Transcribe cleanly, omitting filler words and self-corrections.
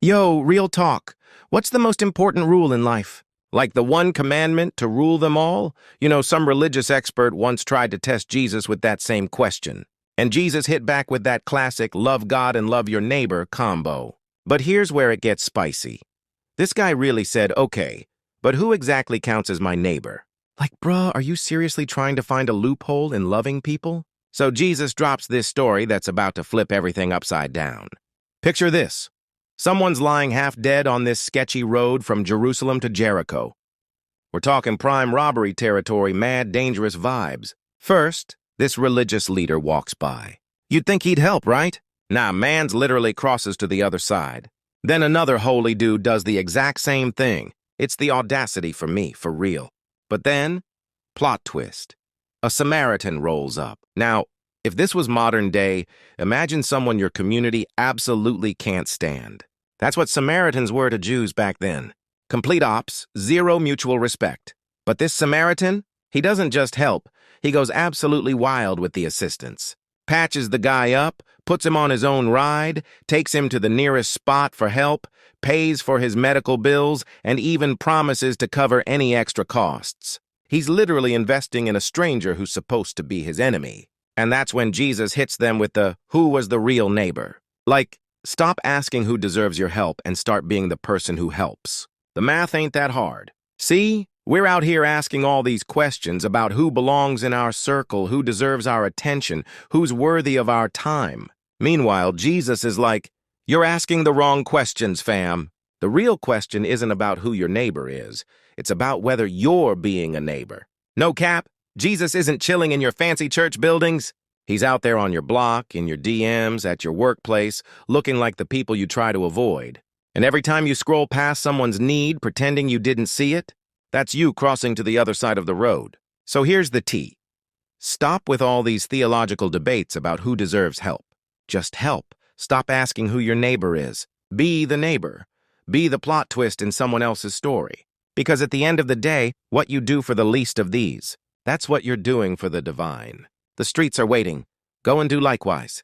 Yo, real talk. What's the most important rule in life? Like the one commandment to rule them all? Some religious expert once tried to test Jesus with that same question. And Jesus hit back with that classic love God and love your neighbor combo. But here's where it gets spicy. This guy really said, okay, but who exactly counts as my neighbor? Like, bruh, are you seriously trying to find a loophole in loving people? So Jesus drops this story that's about to flip everything upside down. Picture this. Someone's lying half dead on this sketchy road from Jerusalem to Jericho. We're talking prime robbery territory, mad, dangerous vibes. First, this religious leader walks by. You'd think he'd help, right? Nah, man's literally crosses to the other side. Then another holy dude does the exact same thing. It's the audacity for me, for real. But then, plot twist. A Samaritan rolls up. Now, if this was modern day, imagine someone your community absolutely can't stand. That's what Samaritans were to Jews back then. Complete ops, zero mutual respect. But this Samaritan, he doesn't just help, he goes absolutely wild with the assistance. Patches the guy up, puts him on his own ride, takes him to the nearest spot for help, pays for his medical bills, and even promises to cover any extra costs. He's literally investing in a stranger who's supposed to be his enemy. And that's when Jesus hits them with the, who was the real neighbor? Like, stop asking who deserves your help and start being the person who helps. The math ain't that hard. See, we're out here asking all these questions about who belongs in our circle, who deserves our attention, who's worthy of our time. Meanwhile, Jesus is like, you're asking the wrong questions, fam. The real question isn't about who your neighbor is. It's about whether you're being a neighbor. No cap, Jesus isn't chilling in your fancy church buildings. He's out there on your block, in your DMs, at your workplace, looking like the people you try to avoid. And every time you scroll past someone's need, pretending you didn't see it, that's you crossing to the other side of the road. So here's the tea. Stop with all these theological debates about who deserves help. Just help. Stop asking who your neighbor is. Be the neighbor. Be the plot twist in someone else's story. Because at the end of the day, what you do for the least of these, that's what you're doing for the divine. The streets are waiting. Go and do likewise.